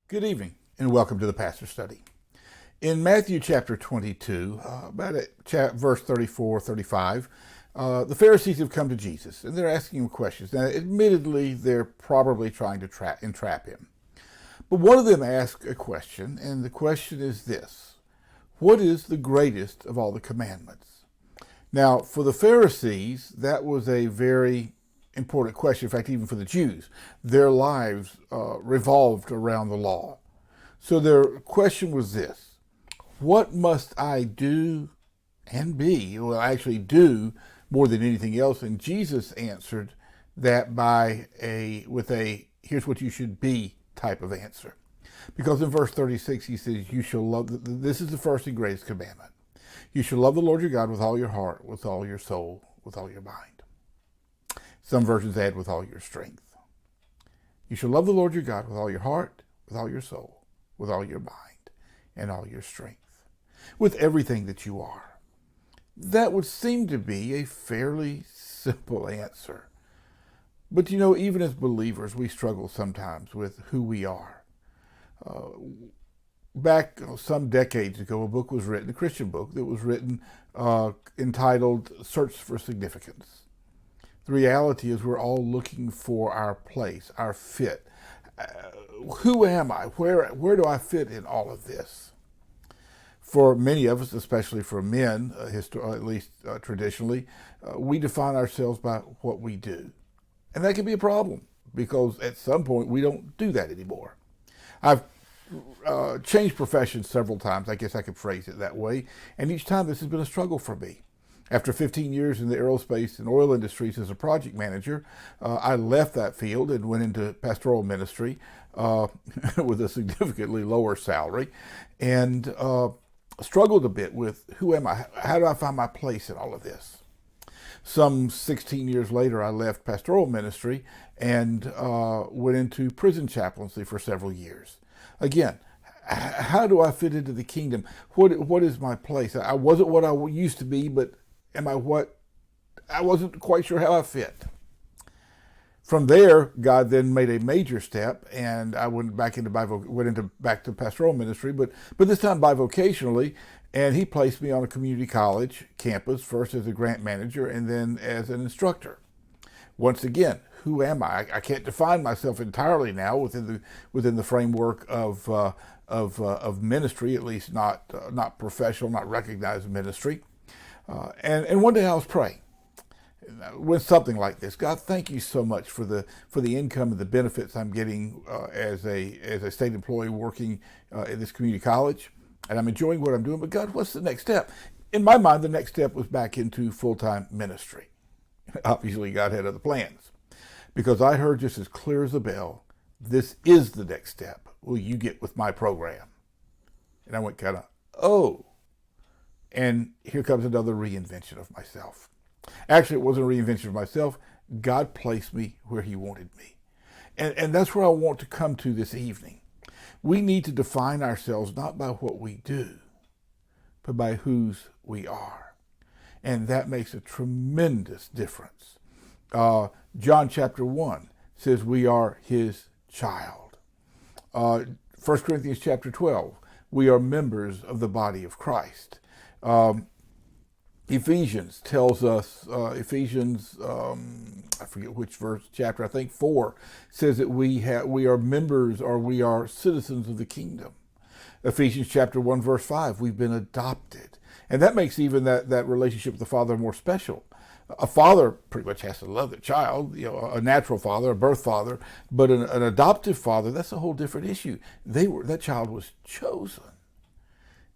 Good evening, and welcome to the Pastor Study. In Matthew chapter 22, about at verse 34, 35, the Pharisees have come to Jesus, and they're asking him questions. Now, admittedly, they're probably trying to entrap him. But one of them asks a question, and the question is this: what is the greatest of all the commandments? Now, for the Pharisees, that was a very important question. In fact, even for the Jews, their lives revolved around the law. So their question was this: what must I do and be, or actually do more than anything else? And Jesus answered that with a here's what you should be type of answer. Because in verse 36 he says, you shall love, this is the first and greatest commandment. You shall love the Lord your God with all your heart, with all your soul, with all your mind. Some versions add with all your strength. You shall love the Lord your God with all your heart, with all your soul, with all your mind, and all your strength, with everything that you are. That would seem to be a fairly simple answer. But even as believers, we struggle sometimes with who we are. Back some decades ago, a book was written, a Christian book that was written entitled Search for Significance. The reality is we're all looking for our place, our fit. Who am I? Where do I fit in all of this? For many of us, especially for men, at least traditionally, we define ourselves by what we do. And that can be a problem because at some point we don't do that anymore. I've changed professions several times, I guess I could phrase it that way, and each time this has been a struggle for me. After 15 years in the aerospace and oil industries as a project manager, I left that field and went into pastoral ministry with a significantly lower salary, and struggled a bit with who am I? How do I find my place in all of this? Some 16 years later, I left pastoral ministry and went into prison chaplaincy for several years. Again, how do I fit into the kingdom? What is my place? I wasn't what I used to be, but am I what? I wasn't quite sure how I fit. From there, God then made a major step, and I went back to pastoral ministry, but this time bivocationally, and he placed me on a community college campus, first as a grant manager and then as an instructor. Once again, who am I? I can't define myself entirely now within the framework of ministry, at least not professional, not recognized ministry. And one day I was praying with something like this: God, thank you so much for the income and the benefits I'm getting as a state employee working at this community college, and I'm enjoying what I'm doing. But God, what's the next step? In my mind, the next step was back into full-time ministry. Obviously, God had other plans, because I heard just as clear as a bell, this is the next step. Will you get with my program? And I went kind of, oh. And here comes another reinvention of myself. Actually, it wasn't a reinvention of myself. God placed me where he wanted me. And that's where I want to come to this evening. We need to define ourselves not by what we do, but by whose we are. And that makes a tremendous difference. John chapter 1 says we are his child. 1 Corinthians chapter 12, we are members of the body of Christ. Ephesians tells us, I forget which verse, chapter, I think 4, says that we are members, or we are citizens of the kingdom. Ephesians chapter 1, verse 5, we've been adopted. And that makes even that relationship with the Father more special. A father pretty much has to love the child, a natural father, a birth father, but an adoptive father, that's a whole different issue. That child was chosen.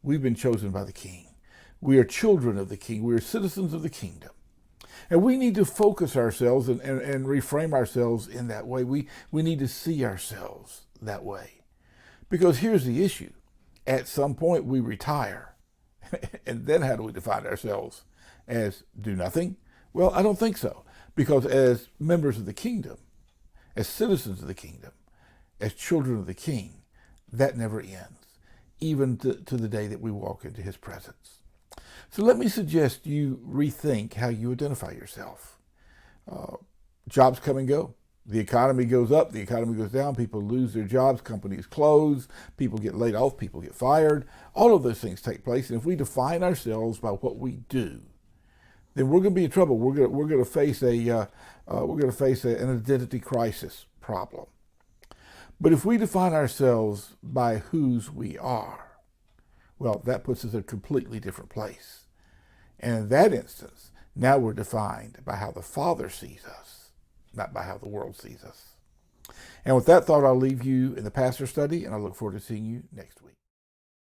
We've been chosen by the King. We are children of the King. We are citizens of the kingdom. And we need to focus ourselves and reframe ourselves in that way. We need to see ourselves that way. Because here's the issue. At some point we retire. And then how do we define ourselves? As do nothing? Well, I don't think so. Because as members of the kingdom, as citizens of the kingdom, as children of the King, that never ends, even to the day that we walk into his presence. So let me suggest you rethink how you identify yourself. Jobs come and go. The economy goes up, the economy goes down, people lose their jobs, companies close, people get laid off, people get fired. All of those things take place. And if we define ourselves by what we do, then we're going to be in trouble. We're going to face an identity crisis problem. But if we define ourselves by whose we are, well, that puts us in a completely different place. And in that instance, now we're defined by how the Father sees us, not by how the world sees us. And with that thought, I'll leave you in the pastor study, and I look forward to seeing you next week.